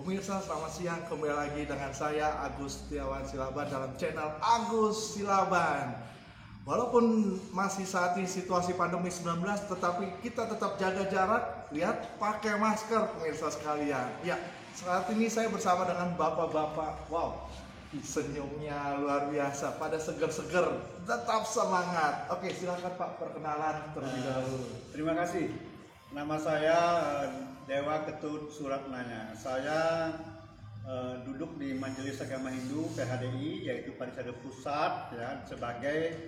Pemirsa, selamat siang. Kembali lagi dengan saya Agus Setiawan Silaban dalam channel Agus Silaban. Walaupun masih saat ini situasi pandemi 19, tetapi kita tetap jaga jarak. Lihat, pakai masker pemirsa sekalian. Ya, saat ini saya bersama dengan bapak-bapak. Wow, senyumnya luar biasa, pada seger-seger, tetap semangat. Oke, silakan Pak, perkenalan terlebih dahulu. Terima kasih. Nama saya Dewa Ketut Suratnanya. Saya duduk di Majelis Agama Hindu PHDI, yaitu Parisade Pusat, ya, sebagai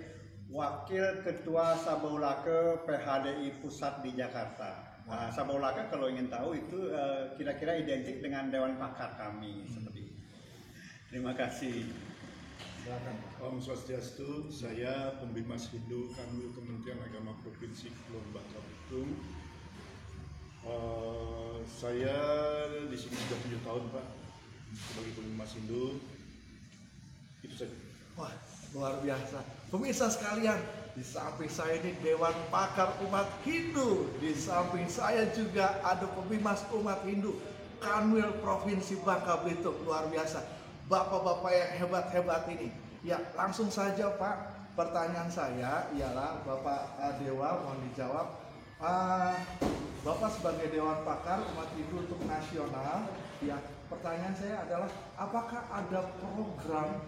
Wakil Ketua Sabaulaka PHDI Pusat di Jakarta. Nah, Sabaulaka kalau ingin tahu itu kira-kira identik dengan Dewan Pakar kami seperti itu. Terima kasih. Silakan. Om Swastiastu, saya Pembimas Hindu Kanwil Kementerian Agama Provinsi Kepulauan Bangka Belitung. Saya di sini sudah 7 tahun Pak sebagai Pembimas Hindu. Itu saja. Wah, luar biasa. Pemirsa sekalian, di samping saya ini Dewan Pakar Umat Hindu. Di samping saya juga ada Pembimas Umat Hindu Kanwil Provinsi Bangka Belitung. Luar biasa. Bapak-bapak yang hebat-hebat ini. Ya, langsung saja Pak. Pertanyaan saya ialah Bapak Dewa, mohon dijawab. Bapak sebagai Dewan Pakar Umat Hindu untuk nasional, ya, pertanyaan saya adalah apakah ada program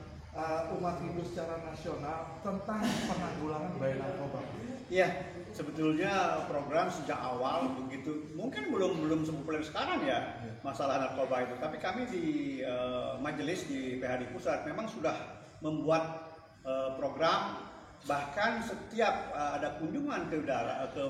umat Hindu secara nasional tentang penanggulangan bahaya narkoba? Iya, sebetulnya program sejak awal begitu, mungkin belum sepopuler sekarang ya masalah narkoba itu. Tapi kami di majelis di PHDI Pusat memang sudah membuat program. Bahkan setiap ada kunjungan ke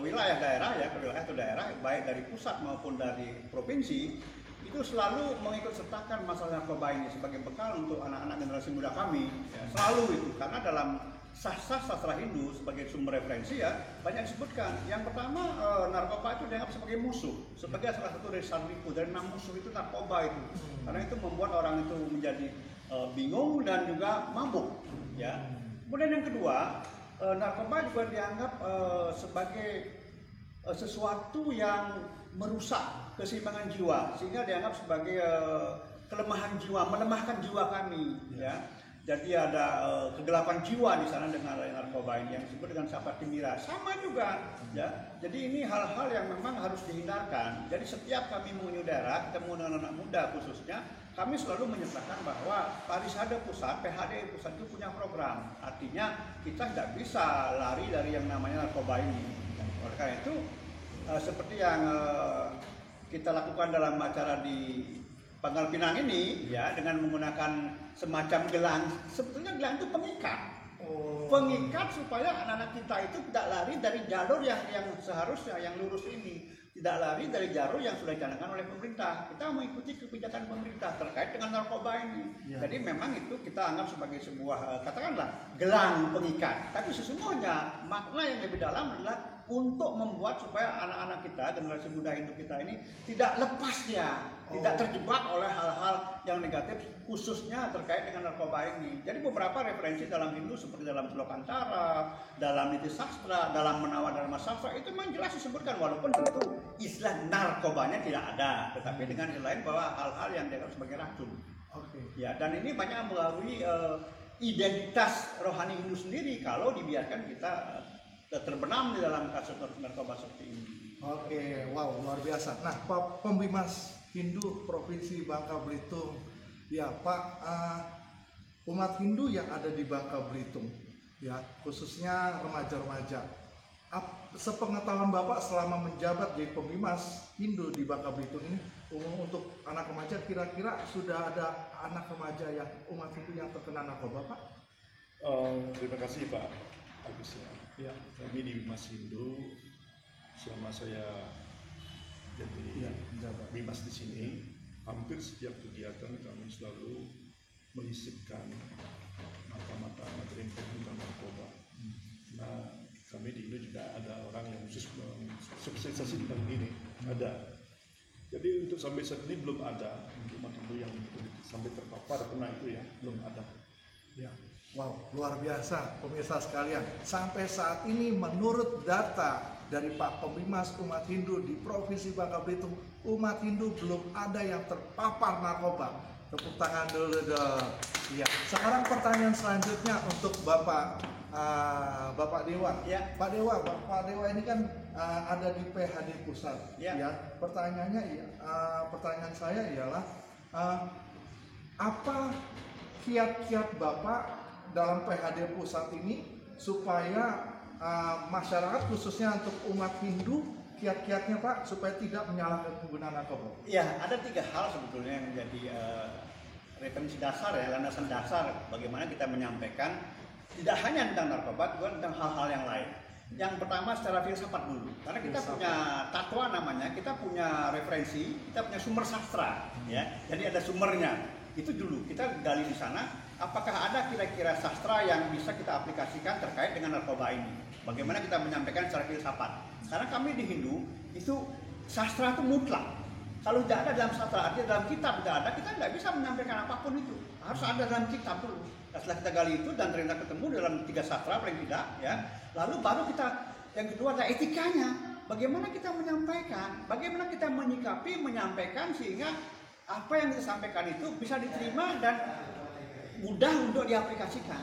wilayah daerah ya, ke wilayah atau daerah baik dari pusat maupun dari provinsi, itu selalu mengikut sertakan masalah narkoba ini sebagai bekal untuk anak-anak generasi muda kami ya, selalu itu. Karena dalam sastra Hindu sebagai sumber referensi ya banyak disebutkan. Yang pertama, narkoba itu dianggap sebagai musuh, sebagai salah satu dari sarliku, dari 6 musuh itu narkoba itu. Karena itu membuat orang itu menjadi bingung dan juga mabuk ya. Kemudian yang kedua, narkoba juga dianggap sebagai sesuatu yang merusak keseimbangan jiwa, sehingga dianggap sebagai kelemahan jiwa, melemahkan jiwa kami. Ya. Jadi ada kegelapan jiwa di sana dengan narkoba ini yang disebut dengan sapatimira. Sama juga, ya. Jadi ini hal-hal yang memang harus dihindarkan. Jadi setiap kami mengunjungi daerah, kita mengundang anak muda khususnya, kami selalu menyatakan bahwa Parisade Pusat, PHDI Pusat itu punya program. Artinya kita tidak bisa lari dari yang namanya narkoba ini. Oleh karena itu, seperti yang kita lakukan dalam acara di Pangkal Pinang ini, ya, dengan menggunakan semacam gelang. Sebetulnya gelang itu pengikat. Pengikat supaya anak-anak kita itu tidak lari dari jalur yang seharusnya, yang lurus ini. Tidak lari dari jalur yang sudah dicanangkan oleh pemerintah. Kita mengikuti kebijakan pemerintah terkait dengan narkoba ini. Ya. Jadi memang itu kita anggap sebagai sebuah, katakanlah, gelang pengikat. Tapi sesungguhnya makna yang lebih dalam adalah untuk membuat supaya anak-anak kita, generasi muda Hindu kita ini tidak lepasnya, tidak terjebak oleh hal-hal yang negatif, khususnya terkait dengan narkoba ini. Jadi beberapa referensi dalam Hindu seperti dalam Slokantara, dalam Niti Sastra, dalam Menawa Dharma Sastra itu memang jelas disebutkan, walaupun tentu istilah narkobanya tidak ada, tetapi dengan istilah lain bahwa hal-hal yang dianggap sebagai racun. Ya, dan ini banyak mempengaruhi identitas rohani Hindu sendiri kalau dibiarkan kita terbenam di dalam kasus narkoba seperti ini. Oke, wow, luar biasa. Nah, Pak Pembimas Hindu Provinsi Bangka Belitung, ya Pak, umat Hindu yang ada di Bangka Belitung, ya khususnya remaja-remaja. Sepengetahuan Bapak selama menjabat jadi Pembimas Hindu di Bangka Belitung ini, untuk anak remaja kira-kira sudah ada anak remaja yang umat Hindu yang terkena narkoba, Pak? Terima kasih Pak Agus ya. Kami di Bimas Hindu selama saya jadi Bimas di sini, hampir setiap kegiatan kami selalu menyisipkan mata-mata materi tentang narkoba. Nah, kami di Indo juga ada orang yang khusus sosialisasi tentang ini, ada. Jadi untuk sampai saat ini belum ada umat Hindu yang sampai terpapar kena itu ya, belum ada. Ya. Wow, luar biasa pemirsa sekalian. Sampai saat ini menurut data dari Pak Pembimas umat Hindu di Provinsi Bangka Belitung, umat Hindu belum ada yang terpapar narkoba. Tepuk tangan dulu dong. Ya. Sekarang pertanyaan selanjutnya untuk Bapak Dewa. Ya. Pak Dewa ini kan ada di PHD Pusat. Ya. Ya. Pertanyaan saya ialah apa kiat-kiat Bapak dalam PHD Pusat ini supaya masyarakat khususnya untuk umat Hindu, kiat-kiatnya Pak supaya tidak menyalahkan penggunaan narkoba? Ya, ada 3 hal sebetulnya yang menjadi referensi dasar ya, landasan dasar bagaimana kita menyampaikan tidak hanya tentang narkoba, juga tentang hal-hal yang lain. Yang pertama secara filsafat dulu, karena kita punya tatwa namanya, kita punya referensi, kita punya sumber sastra, ya. Jadi ada sumbernya. Itu dulu kita gali di sana. Apakah ada kira-kira sastra yang bisa kita aplikasikan terkait dengan narkoba ini? Bagaimana kita menyampaikan secara filsafat? Karena kami di Hindu itu sastra itu mutlak. Kalau tidak ada dalam sastra, artinya dalam kitab tidak ada, kita tidak bisa menyampaikan apapun itu. Harus ada dalam kitab dulu. Nah, setelah kita gali itu dan ternyata ketemu dalam 3 sastra paling tidak, ya. Lalu baru kita yang kedua adalah etikanya. Bagaimana kita menyampaikan? Bagaimana kita menyikapi, menyampaikan sehingga apa yang kita sampaikan itu bisa diterima dan mudah untuk diaplikasikan.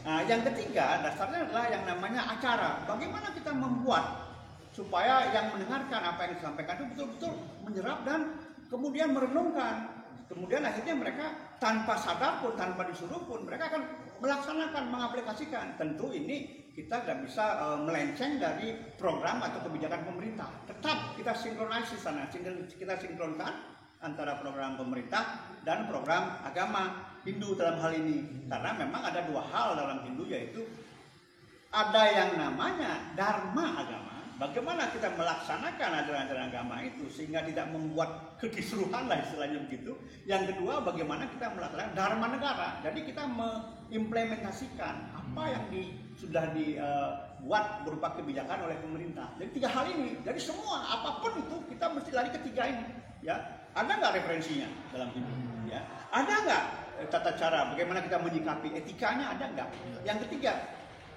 Nah, yang ketiga dasarnya adalah yang namanya acara. Bagaimana kita membuat supaya yang mendengarkan apa yang disampaikan itu betul-betul menyerap dan kemudian merenungkan. Kemudian akhirnya mereka tanpa sadar pun, tanpa disuruh pun, mereka akan melaksanakan, mengaplikasikan. Tentu ini kita tidak bisa melenceng dari program atau kebijakan pemerintah. Tetap kita sinkronis di sana, kita sinkronkan antara program pemerintah dan program agama Hindu dalam hal ini. Karena memang ada 2 hal dalam Hindu, yaitu ada yang namanya dharma agama. Bagaimana kita melaksanakan ajaran-ajaran agama itu sehingga tidak membuat kekisruhan lah istilahnya begitu. Yang kedua, bagaimana kita melaksanakan dharma negara. Jadi kita mengimplementasikan apa yang sudah dibuat berupa kebijakan oleh pemerintah. Jadi 3 hal ini. Jadi semua apapun itu kita mesti lari ke 3 ini. Ya, ada nggak referensinya dalam Hindu? Ya, ada nggak tata cara bagaimana kita menyikapi, etikanya ada nggak? Yang ketiga,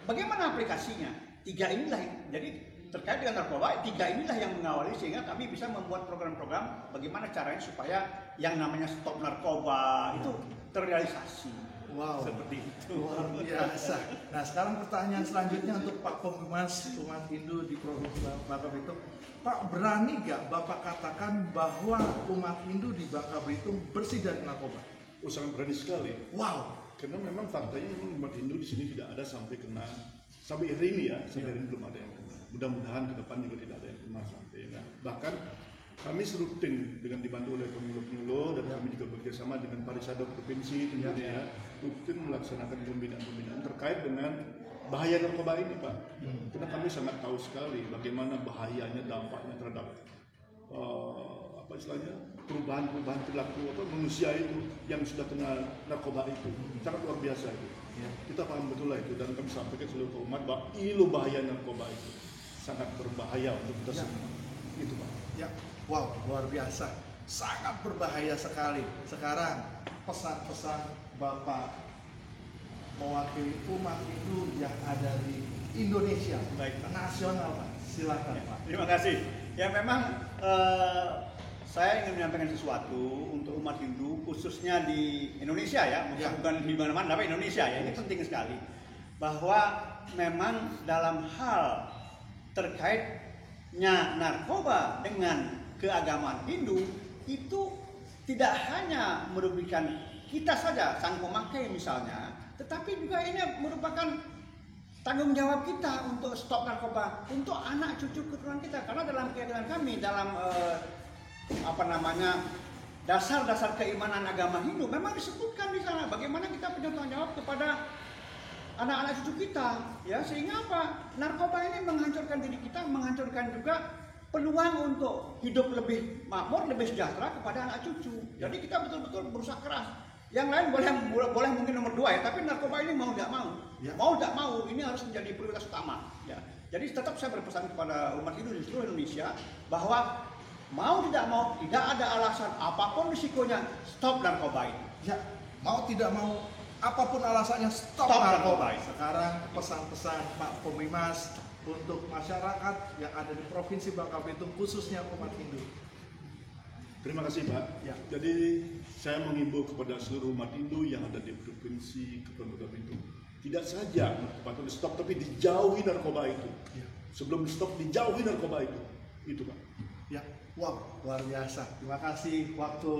bagaimana aplikasinya? 3 inilah. Jadi terkait dengan narkoba, 3 inilah yang mengawali sehingga kami bisa membuat program-program bagaimana caranya supaya yang namanya stop narkoba itu terrealisasi. Wow, seperti itu. Luar biasa. Nah, sekarang pertanyaan selanjutnya untuk Pak Pembimas umat Hindu di Provinsi Bangka Belitung. Pak, berani gak Bapak katakan bahwa umat Hindu di Bangka Belitung bersih dari narkoba? Oh, sangat berani sekali. Wow. Karena memang faktanya umat Hindu di sini tidak ada sampai hari ini ya, sampai hari ini belum ada yang kena. Mudah-mudahan ke depan juga tidak ada yang kena sampai. Nah, bahkan kami rutin dengan dibantu oleh pengulu-pengulu dan kami juga bekerjasama dengan Parisada Provinsi tentunya rutin melaksanakan pembinaan-pembinaan terkait dengan bahaya narkoba ini, Pak. Karena kami sangat tahu sekali bagaimana bahayanya, dampaknya terhadap perubahan perilaku manusia itu yang sudah kena narkoba itu sangat luar biasa itu. Kita paham betul lah itu dan kami sampaikan seluruh umat bahwa ini bahaya narkoba itu sangat berbahaya untuk kita semua. Itu, Pak. Ya, wow, luar biasa, sangat berbahaya sekali. Sekarang pesan-pesan Bapak mewakili umat Hindu yang ada di Indonesia, baik, nasional, Pak. Silakan, Pak. Terima kasih. Ya memang saya ingin menyampaikan sesuatu untuk umat Hindu khususnya di Indonesia ya, bukan di mana-mana, tapi Indonesia ya. Ini penting sekali bahwa memang dalam hal terkaitnya narkoba dengan keagamaan Hindu itu tidak hanya merugikan kita saja sang pemakai misalnya, tetapi juga ini merupakan tanggung jawab kita untuk stop narkoba untuk anak cucu keturunan kita. Karena dalam keyakinan kami, dalam dasar-dasar keimanan agama Hindu memang disebutkan di sana bagaimana kita punya tanggung jawab kepada anak-anak cucu kita, ya, sehingga apa? Narkoba ini menghancurkan diri kita, menghancurkan juga peluang untuk hidup lebih makmur, lebih sejahtera kepada anak cucu. Jadi kita betul-betul berusaha keras. Yang lain boleh mungkin nomor 2 ya, tapi narkoba ini mau tidak mau, ini harus menjadi prioritas utama. Ya. Jadi tetap saya berpesan kepada umat Hindu di seluruh Indonesia bahwa mau tidak ada alasan apapun risikonya, stop narkoba ini. Ya, mau tidak mau apapun alasannya stop Stop narkoba. narkoba. Sekarang pesan-pesan Pak Pemimas untuk masyarakat yang ada di Provinsi Bangka Belitung khususnya umat Hindu. Terima kasih Pak. Ya. Jadi saya mengimbau kepada seluruh umat Hindu yang ada di Provinsi Kepulauan Bangka Belitung, tidak saja narkoba itu di stop, tapi dijauhi narkoba itu. Ya. Sebelum di stop, dijauhi narkoba itu. Itu Pak. Ya, wow, luar biasa. Terima kasih waktu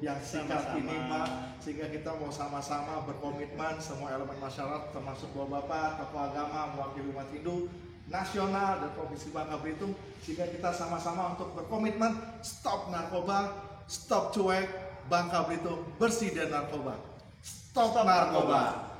yang singkat Sama-sama. ini Pak, sehingga kita mau sama-sama berkomitmen semua elemen masyarakat termasuk Bapak-bapak, tokoh agama, mewakili umat Hindu nasional dan Provinsi Bangka Belitung, sehingga kita sama-sama untuk berkomitmen stop narkoba, stop cuek, Bangka Belitung bersih dari narkoba. Stop narkoba.